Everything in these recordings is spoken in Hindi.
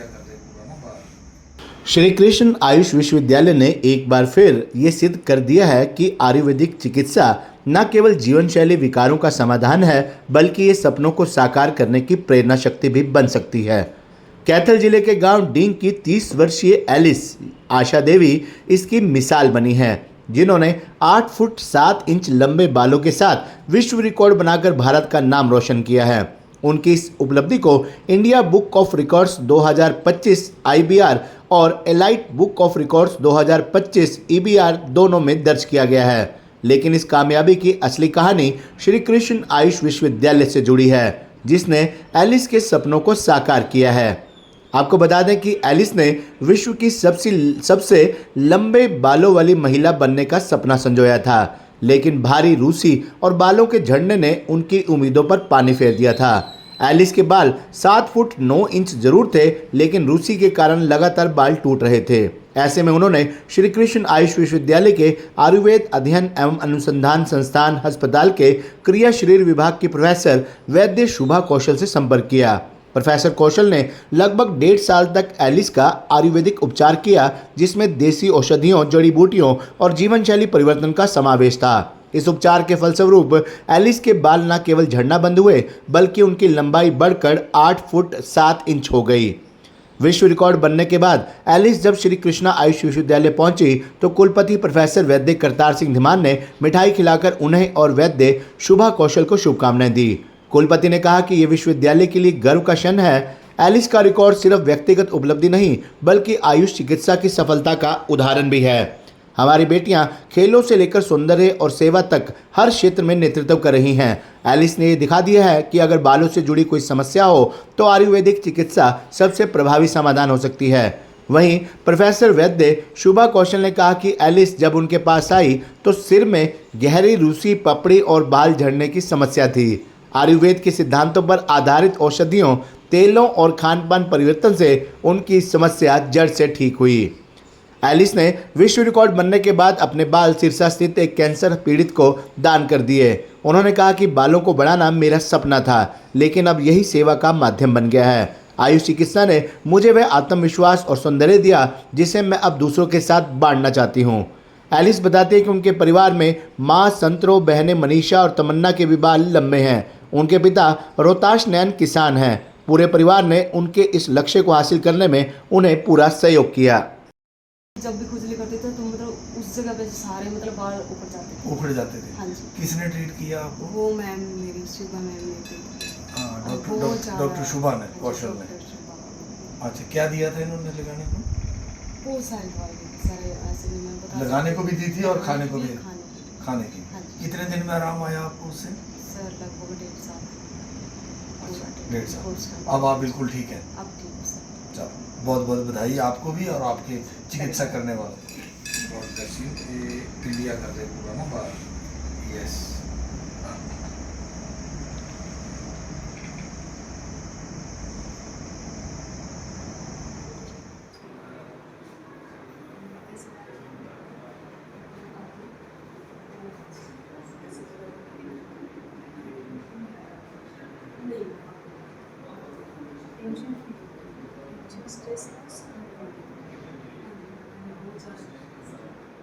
कर दे पूरा ना बाहर। श्री कृष्ण आयुष विश्वविद्यालय ने एक बार फिर ये सिद्ध कर दिया है कि आयुर्वेदिक चिकित्सा न केवल जीवन शैली विकारों का समाधान है, बल्कि ये सपनों को साकार करने की प्रेरणा शक्ति भी बन सकती है। कैथल जिले के गांव डींग की 30 वर्षीय एलिस आशा देवी इसकी मिसाल बनी है, जिन्होंने 8 फुट 7 इंच लंबे बालों के साथ विश्व रिकॉर्ड बनाकर भारत का नाम रोशन किया है। उनकी इस उपलब्धि को India Book of Records 2025 IBR और Elite Book of Records 2025 EBR दोनों में दर्ज किया गया है। लेकिन इस कामयाबी की असली कहानी श्री कृष्ण आयुष विश्वविद्यालय से जुड़ी है, जिसने एलिस के सपनों को साकार किया है। आपको बता दें कि एलिस ने विश्व की सबसे लंबे बालों वाली महिला बनने का सपना संजोया था, लेकिन भारी रूसी और बालों के झड़ने ने उनकी उम्मीदों पर पानी फेर दिया था। एलिस के बाल 7 फुट 9 इंच जरूर थे, लेकिन रूसी के कारण लगातार बाल टूट रहे थे। ऐसे में उन्होंने श्री कृष्ण आयुष विश्वविद्यालय के आयुर्वेद अध्ययन एवं अनुसंधान संस्थान अस्पताल के क्रिया शरीर विभाग की प्रोफेसर वैद्य शुभा कौशल से संपर्क किया। प्रोफेसर कौशल ने लगभग 1.5 साल तक एलिस का आयुर्वेदिक उपचार किया, जिसमें देसी औषधियों, जड़ी बूटियों और जीवन शैली परिवर्तन का समावेश था। इस उपचार के फलस्वरूप एलिस के बाल न केवल झड़ना बंद हुए, बल्कि उनकी लंबाई बढ़कर 8 फुट 7 इंच हो गई। विश्व रिकॉर्ड बनने के बाद एलिस जब श्री कृष्णा आयुष विश्वविद्यालय पहुंची, तो कुलपति प्रोफेसर वैद्य करतार सिंह धीमान ने मिठाई खिलाकर उन्हें और वैद्य शुभा कौशल को शुभकामनाएं दी। कुलपति ने कहा कि यह विश्वविद्यालय के लिए गर्व का क्षण है। एलिस का रिकॉर्ड सिर्फ व्यक्तिगत उपलब्धि नहीं, बल्कि आयुष चिकित्सा की सफलता का उदाहरण भी है। हमारी बेटियां खेलों से लेकर सौंदर्य और सेवा तक हर क्षेत्र में नेतृत्व कर रही हैं। एलिस ने ये दिखा दिया है कि अगर बालों से जुड़ी कोई समस्या हो तो आयुर्वेदिक चिकित्सा सबसे प्रभावी समाधान हो सकती है। वहीं प्रोफेसर वैद्य शुभा कौशल ने कहा कि एलिस जब उनके पास आई तो सिर में गहरी रूसी, पपड़ी और बाल झड़ने की समस्या थी। आयुर्वेद के सिद्धांतों पर आधारित औषधियों, तेलों और खान-पान परिवर्तन से उनकी समस्या जड़ से ठीक हुई। एलिस ने विश्व रिकॉर्ड बनने के बाद अपने बाल सिरसा स्थित एक कैंसर पीड़ित को दान कर दिए। उन्होंने कहा कि बालों को बढ़ाना मेरा सपना था, लेकिन अब यही सेवा का माध्यम बन गया है। आयुष चिकित्सा ने मुझे वह आत्मविश्वास और सौंदर्य दिया, जिसे मैं अब दूसरों के साथ बांटना चाहती हूँ। एलिस बताती है कि उनके परिवार में माँ संतरो, बहनें मनीषा और तमन्ना के भी बाल लंबे हैं। उनके पिता रोहताश नैन किसान हैं। पूरे परिवार ने उनके इस लक्ष्य को हासिल करने में उन्हें पूरा सहयोग किया। जब भी खुजली करती थी तो मतलब उस जगह पे सारे मतलब बाल उखड़ जाते थे। थे। हाँ जी। किसने ट्रीट किया आपको? वो मैम मेरी शुभा मैम ने थी। डॉक्टर शुभा ने, कौशल ने। अच्छा, क्या दिया था इन्होंने लगाने को? बहुत सारी दवाई दी थी, सारे ऐसे नहीं मैं बता लगाने को भी दी थी और खाने को भी? खाने की। हाँ जी। कितने दिन में आराम आया आपको उससे? सर लगभग 1.5 साल। अच्छा, 1.5 साल। अब आप बिल्कुल ठीक है? अब ठीक है सर। चलो, बहुत बहुत बधाई आपको भी और आपके चिकित्सा करने वाले। बहुत इंडिया कर दे पूरा ना बाहर। यस।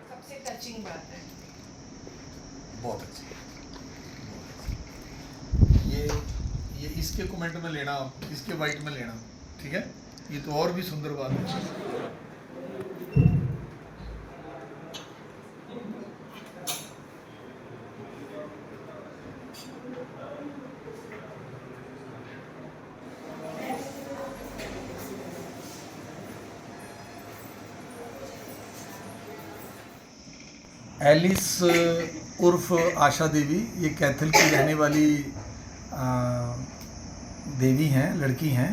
सबसे टचिंग बात है। बहुत अच्छी। ये इसके कमेंट में लेना, आप इसके वाइट में लेना, ठीक है? ये तो और भी सुंदर बात है। एलिस उर्फ आशा देवी, ये कैथल की रहने वाली देवी हैं, लड़की हैं,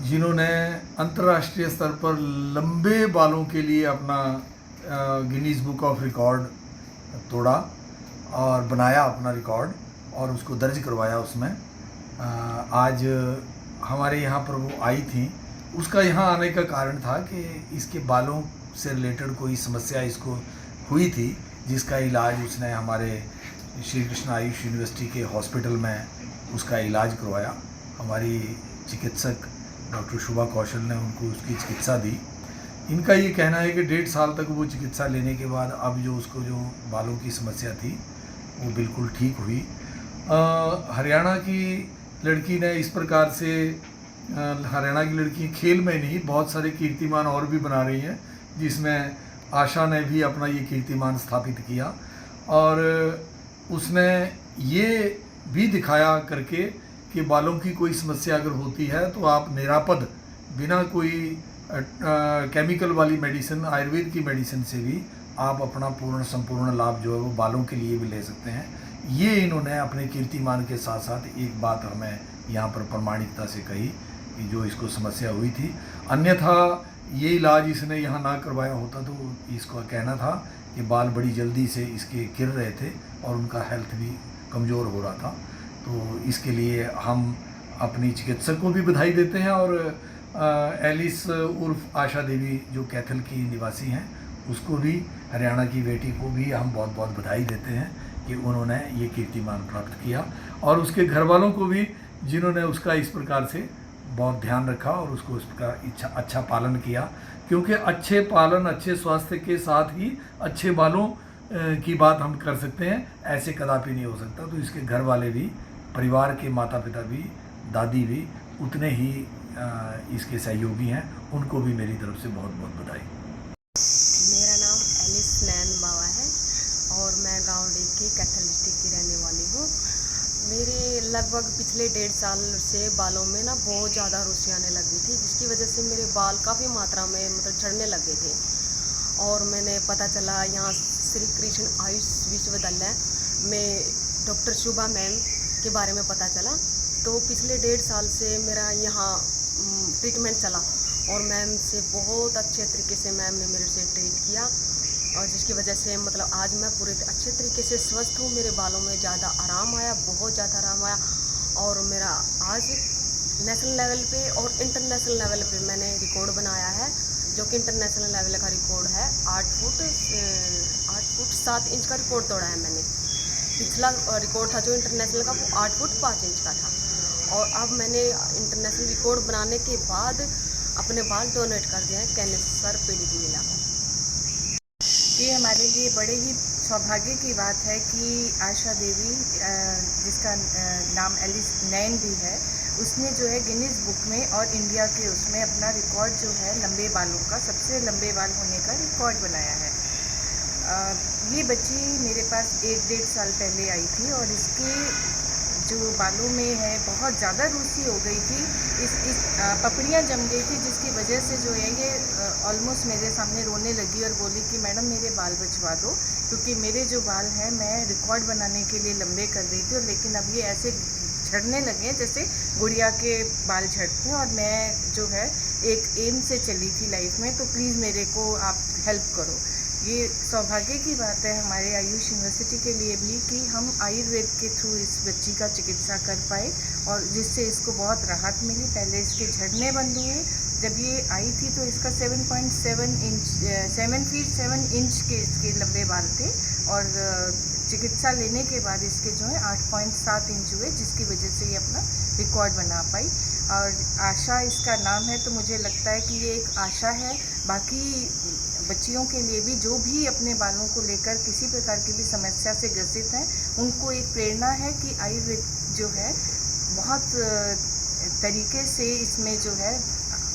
जिन्होंने अंतर्राष्ट्रीय स्तर पर लंबे बालों के लिए अपना गिनीज बुक ऑफ रिकॉर्ड तोड़ा और बनाया अपना रिकॉर्ड और उसको दर्ज करवाया उसमें। आज हमारे यहाँ पर वो आई थी। उसका यहाँ आने का कारण था कि इसके बालों से रिलेटेड कोई समस्या इसको हुई थी, जिसका इलाज उसने हमारे श्री कृष्ण आयुष यूनिवर्सिटी के हॉस्पिटल में उसका इलाज करवाया। हमारी चिकित्सक डॉक्टर शुभा कौशल ने उनको उसकी चिकित्सा दी। इनका ये कहना है कि 1.5 साल तक वो चिकित्सा लेने के बाद अब जो उसको जो बालों की समस्या थी वो बिल्कुल ठीक हुई। हरियाणा की लड़की ने इस प्रकार से हरियाणा की लड़की खेल में नहीं बहुत सारे कीर्तिमान और भी बना रही हैं, जिसमें आशा ने भी अपना ये कीर्तिमान स्थापित किया और उसने ये भी दिखाया करके कि बालों की कोई समस्या अगर होती है तो आप निरापद बिना कोई केमिकल वाली मेडिसिन आयुर्वेद की मेडिसिन से भी आप अपना पूर्ण संपूर्ण लाभ जो है वो बालों के लिए भी ले सकते हैं। ये इन्होंने अपने कीर्तिमान के साथ साथ एक बात हमें यहाँ पर प्रामाणिकता से कही कि जो इसको समस्या हुई थी, अन्यथा ये इलाज इसने यहाँ ना करवाया होता तो इसका कहना था कि बाल बड़ी जल्दी से इसके गिर रहे थे और उनका हेल्थ भी कमज़ोर हो रहा था। तो इसके लिए हम अपनी चिकित्सक को भी बधाई देते हैं और एलिस उर्फ आशा देवी जो कैथल की निवासी हैं उसको भी, हरियाणा की बेटी को भी हम बहुत बहुत बधाई देते हैं कि उन्होंने ये कीर्तिमान प्राप्त किया और उसके घर वालों को भी जिन्होंने उसका इस प्रकार से बहुत ध्यान रखा और उसको उसका अच्छा पालन किया, क्योंकि अच्छे पालन अच्छे स्वास्थ्य के साथ ही अच्छे बालों की बात हम कर सकते हैं, ऐसे कदापि नहीं हो सकता। तो इसके घर वाले भी, परिवार के माता पिता भी, दादी भी उतने ही इसके सहयोगी हैं, उनको भी मेरी तरफ से बहुत बहुत बधाई। मेरा नाम एलिस नैन बावा है और मैं गांव डेक की कैथल डिस्ट्रिक्ट की रहने वाली हूँ। मेरे लगभग पिछले 1.5 साल से बालों में ना बहुत ज़्यादा रुसी आने लगी थी, जिसकी वजह से मेरे बाल काफ़ी मात्रा में मतलब झड़ने लगे थे। और मैंने पता चला यहाँ श्री कृष्ण आयुष विश्वविद्यालय में डॉक्टर शुभा मैम के बारे में पता चला। तो पिछले 1.5 साल से मेरा यहाँ ट्रीटमेंट चला और मैम से बहुत अच्छे तरीके से मैम ने मेरे से ट्रीट किया और जिसकी वजह से मतलब आज मैं पूरे अच्छे तरीके से स्वस्थ हूँ। मेरे बालों में ज़्यादा आराम आया, बहुत ज़्यादा आराम आया और मेरा आज नेशनल लेवल पे और इंटरनेशनल लेवल पे मैंने रिकॉर्ड बनाया है, जो कि इंटरनेशनल लेवल का रिकॉर्ड है। 8 फुट 7 इंच का रिकॉर्ड तोड़ा है मैंने। पिछला रिकॉर्ड था जो इंटरनेशनल का वो 8 फुट 5 इंच का था और अब मैंने इंटरनेशनल रिकॉर्ड बनाने के बाद अपने बाल डोनेट कर दिए हैं कैंसर पीड़ित महिला को। ये हमारे लिए बड़े ही सौभाग्य की बात है कि आशा देवी, जिसका नाम एलिस नैन भी है, उसने जो है गिनीज बुक में और इंडिया के उसमें अपना रिकॉर्ड जो है लंबे बालों का, सबसे लंबे बाल होने का रिकॉर्ड बनाया है। ये बच्ची मेरे पास 1-1.5 साल पहले आई थी और इसकी जो बालों में है बहुत ज़्यादा रूसी हो गई थी, इस पपड़ियाँ जम गई थी, जिसकी वजह से जो है ये ऑलमोस्ट मेरे सामने रोने लगी और बोली कि मैडम मेरे बाल बचवा दो, क्योंकि मेरे जो बाल हैं मैं रिकॉर्ड बनाने के लिए लंबे कर रही थी, लेकिन अब ये ऐसे झड़ने लगे हैं जैसे गुड़िया के बाल झड़ते हैं और मैं जो है एक एम से चली थी लाइफ में, तो प्लीज़ मेरे को आप हेल्प करो। ये सौभाग्य की बात है हमारे आयुष यूनिवर्सिटी के लिए भी कि हम आयुर्वेद के थ्रू इस बच्ची का चिकित्सा कर पाए और जिससे इसको बहुत राहत मिली। पहले इसके झड़ने बंद हुए, जब ये आई थी तो इसका 7 फीट 7 इंच के इसके लंबे बाल थे और चिकित्सा लेने के बाद इसके जो है 8.7 इंच हुए, जिसकी वजह से ये अपना रिकॉर्ड बना पाई। और आशा इसका नाम है, तो मुझे लगता है कि ये एक आशा है बाकी बच्चियों के लिए भी, जो भी अपने बालों को लेकर किसी प्रकार की भी समस्या से ग्रसित हैं, उनको एक प्रेरणा है कि आयुर्वेद जो है बहुत तरीके से इसमें जो है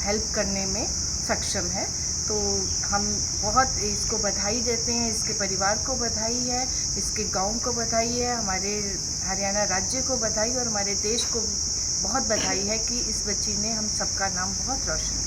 हेल्प करने में सक्षम है। तो हम बहुत इसको बधाई देते हैं, इसके परिवार को बधाई है, इसके गांव को बधाई है, हमारे हरियाणा राज्य को बधाई और हमारे देश को बहुत बधाई है कि इस बच्ची ने हम सबका नाम बहुत रोशन किया।